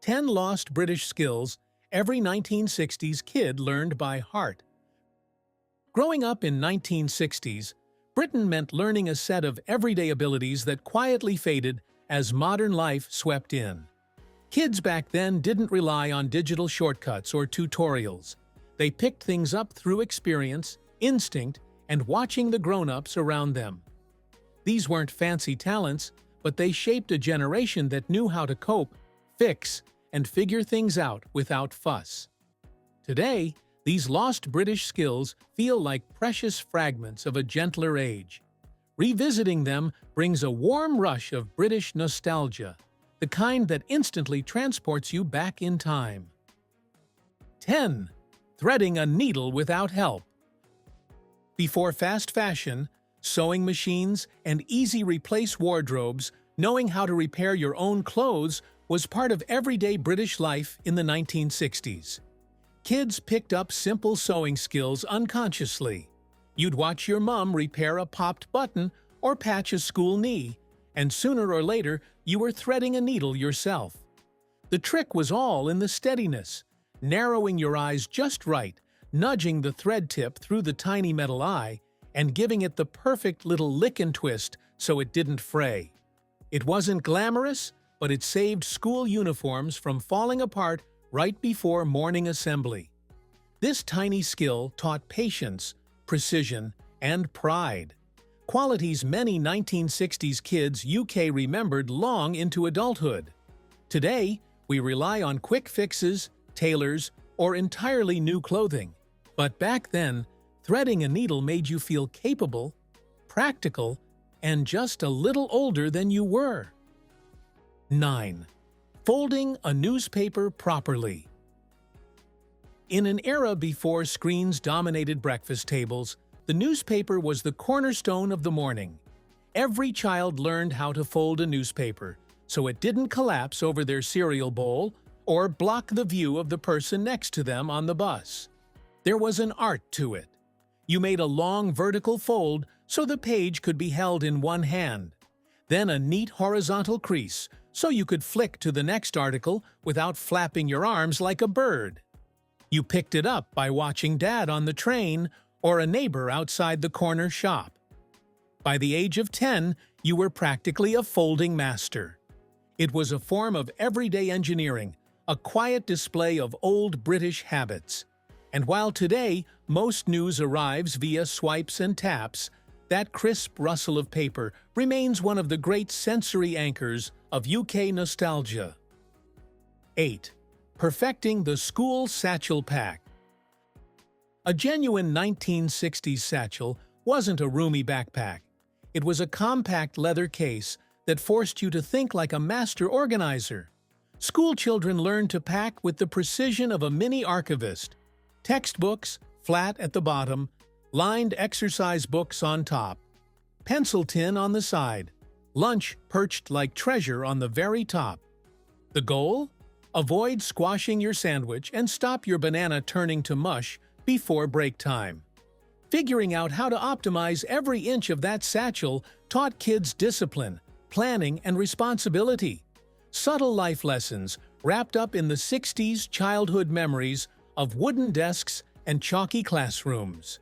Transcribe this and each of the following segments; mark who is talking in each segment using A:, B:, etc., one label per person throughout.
A: 10 lost British skills every 1960s kid learned by heart. Growing up in 1960s, Britain meant learning a set of everyday abilities that quietly faded as modern life swept in. Kids back then didn't rely on digital shortcuts or tutorials. They picked things up through experience, instinct, and watching the grown-ups around them. These weren't fancy talents, but they shaped a generation that knew how to cope, fix, and figure things out without fuss. Today, these lost British skills feel like precious fragments of a gentler age. Revisiting them brings a warm rush of British nostalgia, the kind that instantly transports you back in time. 10. Threading a needle without help. Before fast fashion, sewing machines, and easy-replace wardrobes, knowing how to repair your own clothes was part of everyday British life in the 1960s. Kids picked up simple sewing skills unconsciously. You'd watch your mom repair a popped button or patch a school knee, and sooner or later you were threading a needle yourself. The trick was all in the steadiness, narrowing your eyes just right, nudging the thread tip through the tiny metal eye, and giving it the perfect little lick and twist so it didn't fray. It wasn't glamorous, but it saved school uniforms from falling apart right before morning assembly. This tiny skill taught patience, precision, and pride, qualities many 1960s kids UK remembered long into adulthood. Today, we rely on quick fixes, tailors, or entirely new clothing. But back then, threading a needle made you feel capable, practical, and just a little older than you were. 9. Folding a newspaper properly. In an era before screens dominated breakfast tables, the newspaper was the cornerstone of the morning. Every child learned how to fold a newspaper, so it didn't collapse over their cereal bowl or block the view of the person next to them on the bus. There was an art to it. You made a long vertical fold so the page could be held in one hand, then a neat horizontal crease so you could flick to the next article without flapping your arms like a bird. You picked it up by watching Dad on the train or a neighbor outside the corner shop. By the age of 10, you were practically a folding master. It was a form of everyday engineering, a quiet display of old British habits. And while today most news arrives via swipes and taps, that crisp rustle of paper remains one of the great sensory anchors of UK nostalgia. 8. Perfecting the school satchel pack. A genuine 1960s satchel wasn't a roomy backpack. It was a compact leather case that forced you to think like a master organizer. School children learned to pack with the precision of a mini archivist. Textbooks, flat at the bottom, lined exercise books on top, pencil tin on the side, lunch perched like treasure on the very top. The goal? Avoid squashing your sandwich and stop your banana turning to mush before break time. Figuring out how to optimize every inch of that satchel taught kids discipline, planning, and responsibility. Subtle life lessons wrapped up in the 60s childhood memories of wooden desks and chalky classrooms.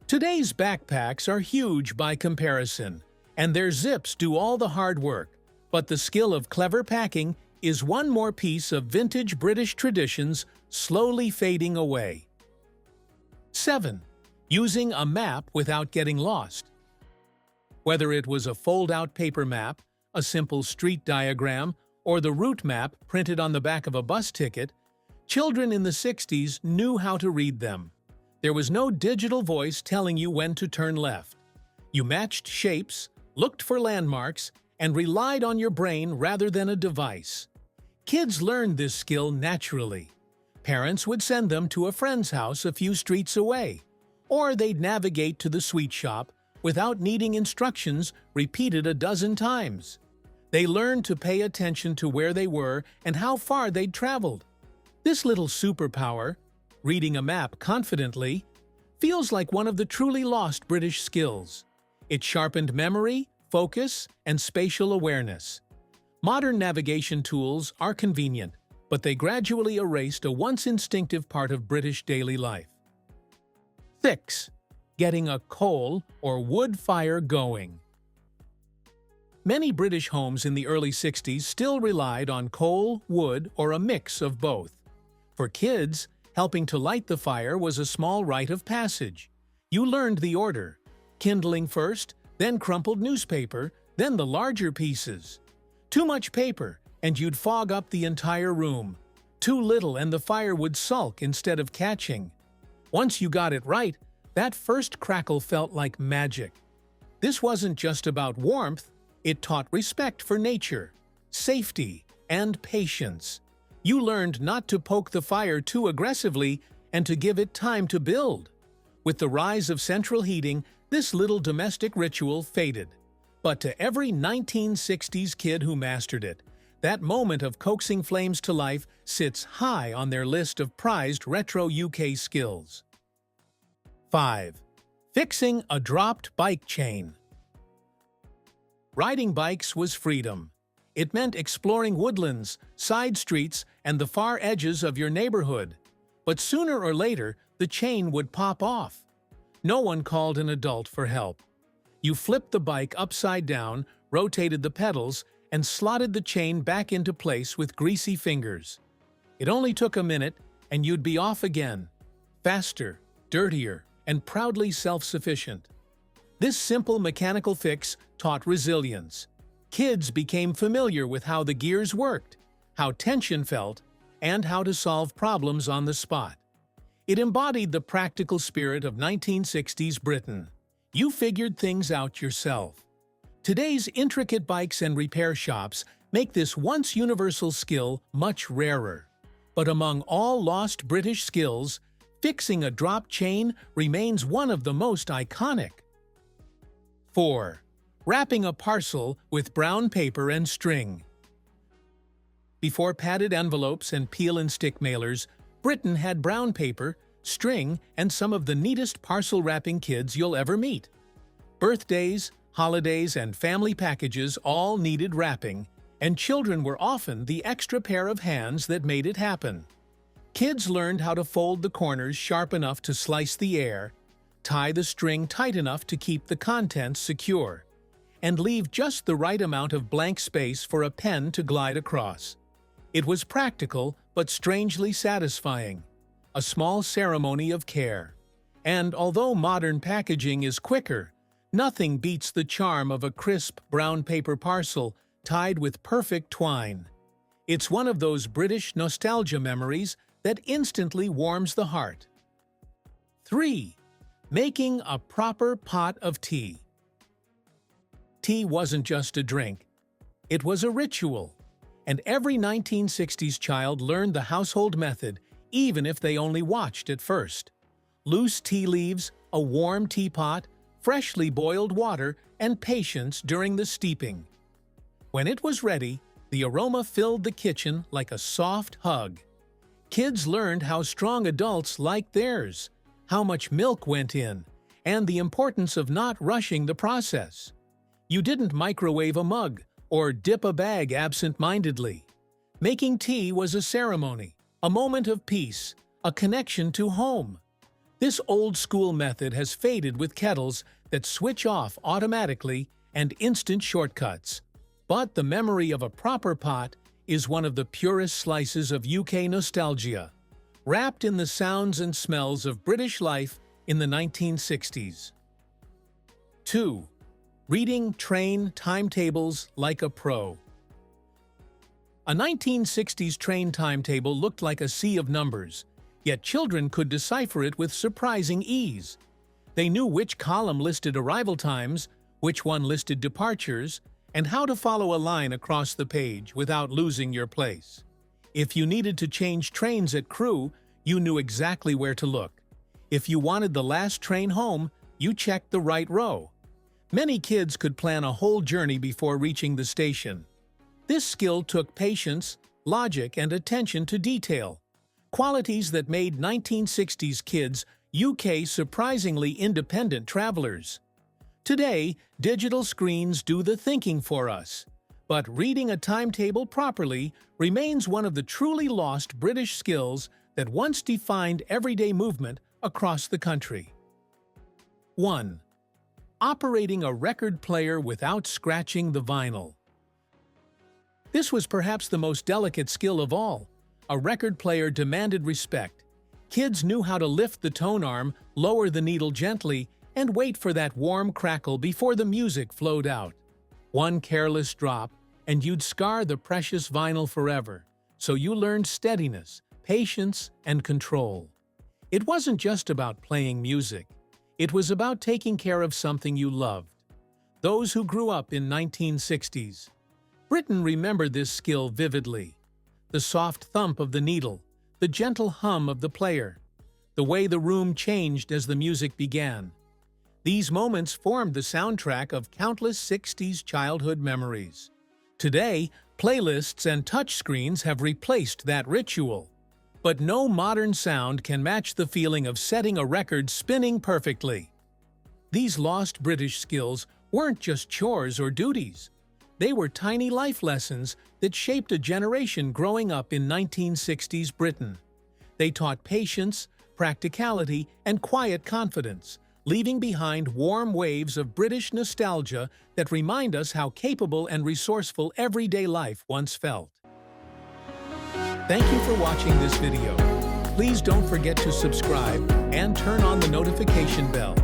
A: Today's backpacks are huge by comparison, and their zips do all the hard work, but the skill of clever packing is one more piece of vintage British traditions slowly fading away. 7. Using a map without getting lost. Whether it was a fold-out paper map, a simple street diagram, or the route map printed on the back of a bus ticket, children in the 60s knew how to read them. There was no digital voice telling you when to turn left. You matched shapes, looked for landmarks, and relied on your brain rather than a device. Kids learned this skill naturally. Parents would send them to a friend's house a few streets away, or they'd navigate to the sweet shop without needing instructions repeated a dozen times. They learned to pay attention to where they were and how far they'd traveled. This little superpower, reading a map confidently, feels like one of the truly lost British skills. It sharpened memory, focus, and spatial awareness. Modern navigation tools are convenient, but they gradually erased a once instinctive part of British daily life. 6. Getting a coal or wood fire going. Many British homes in the early 60s still relied on coal, wood, or a mix of both. For kids, helping to light the fire was a small rite of passage. You learned the order: kindling first, then crumpled newspaper, then the larger pieces. Too much paper, and you'd fog up the entire room. Too little, and the fire would sulk instead of catching. Once you got it right, that first crackle felt like magic. This wasn't just about warmth, it taught respect for nature, safety, and patience. You learned not to poke the fire too aggressively and to give it time to build. With the rise of central heating, this little domestic ritual faded. But to every 1960s kid who mastered it, that moment of coaxing flames to life sits high on their list of prized retro UK skills. 5. Fixing a dropped bike chain. Riding bikes was freedom. It meant exploring woodlands, side streets, and the far edges of your neighborhood. But sooner or later, the chain would pop off. No one called an adult for help. You flipped the bike upside down, rotated the pedals, and slotted the chain back into place with greasy fingers. It only took a minute, and you'd be off again. Faster, dirtier, and proudly self-sufficient. This simple mechanical fix taught resilience. Kids became familiar with how the gears worked, how tension felt, and how to solve problems on the spot. It embodied the practical spirit of 1960s Britain. You figured things out yourself. Today's intricate bikes and repair shops make this once universal skill much rarer. But among all lost British skills, fixing a dropped chain remains one of the most iconic. 4. Wrapping a parcel with brown paper and string. Before padded envelopes and peel-and-stick mailers, Britain had brown paper, string, and some of the neatest parcel wrapping kids you'll ever meet. Birthdays, holidays, and family packages all needed wrapping, and children were often the extra pair of hands that made it happen. Kids learned how to fold the corners sharp enough to slice the air, tie the string tight enough to keep the contents secure, and leave just the right amount of blank space for a pen to glide across. It was practical but strangely satisfying, a small ceremony of care. And although modern packaging is quicker, nothing beats the charm of a crisp brown paper parcel tied with perfect twine. It's one of those British nostalgia memories that instantly warms the heart. 3. Making a proper pot of tea. Tea wasn't just a drink. It was a ritual. And every 1960s child learned the household method, even if they only watched at first. Loose tea leaves, a warm teapot, freshly boiled water, and patience during the steeping. When it was ready, the aroma filled the kitchen like a soft hug. Kids learned how strong adults liked theirs, how much milk went in, and the importance of not rushing the process. You didn't microwave a mug or dip a bag absent-mindedly. Making tea was a ceremony, a moment of peace, a connection to home. This old-school method has faded with kettles that switch off automatically and instant shortcuts. But the memory of a proper pot is one of the purest slices of UK nostalgia, wrapped in the sounds and smells of British life in the 1960s. 2. Reading train timetables like a pro. A 1960s train timetable looked like a sea of numbers, yet children could decipher it with surprising ease. They knew which column listed arrival times, which one listed departures, and how to follow a line across the page without losing your place. If you needed to change trains at Crewe, you knew exactly where to look. If you wanted the last train home, you checked the right row. Many kids could plan a whole journey before reaching the station. This skill took patience, logic, and attention to detail, qualities that made 1960s kids UK surprisingly independent travelers. Today, digital screens do the thinking for us. But reading a timetable properly remains one of the truly lost British skills that once defined everyday movement across the country. 1. Operating a record player without scratching the vinyl. This was perhaps the most delicate skill of all. A record player demanded respect. Kids knew how to lift the tone arm, lower the needle gently, and wait for that warm crackle before the music flowed out. One careless drop, and you'd scar the precious vinyl forever. So you learned steadiness, patience, and control. It wasn't just about playing music. It was about taking care of something you loved. Those who grew up in 1960s. Britain remembered this skill vividly. The soft thump of the needle, the gentle hum of the player, the way the room changed as the music began. These moments formed the soundtrack of countless 60s childhood memories. Today, playlists and touchscreens have replaced that ritual. But no modern sound can match the feeling of setting a record spinning perfectly. These lost British skills weren't just chores or duties. They were tiny life lessons that shaped a generation growing up in 1960s Britain. They taught patience, practicality, and quiet confidence, leaving behind warm waves of British nostalgia that remind us how capable and resourceful everyday life once felt. Thank you for watching this video. Please don't forget to subscribe and turn on the notification bell.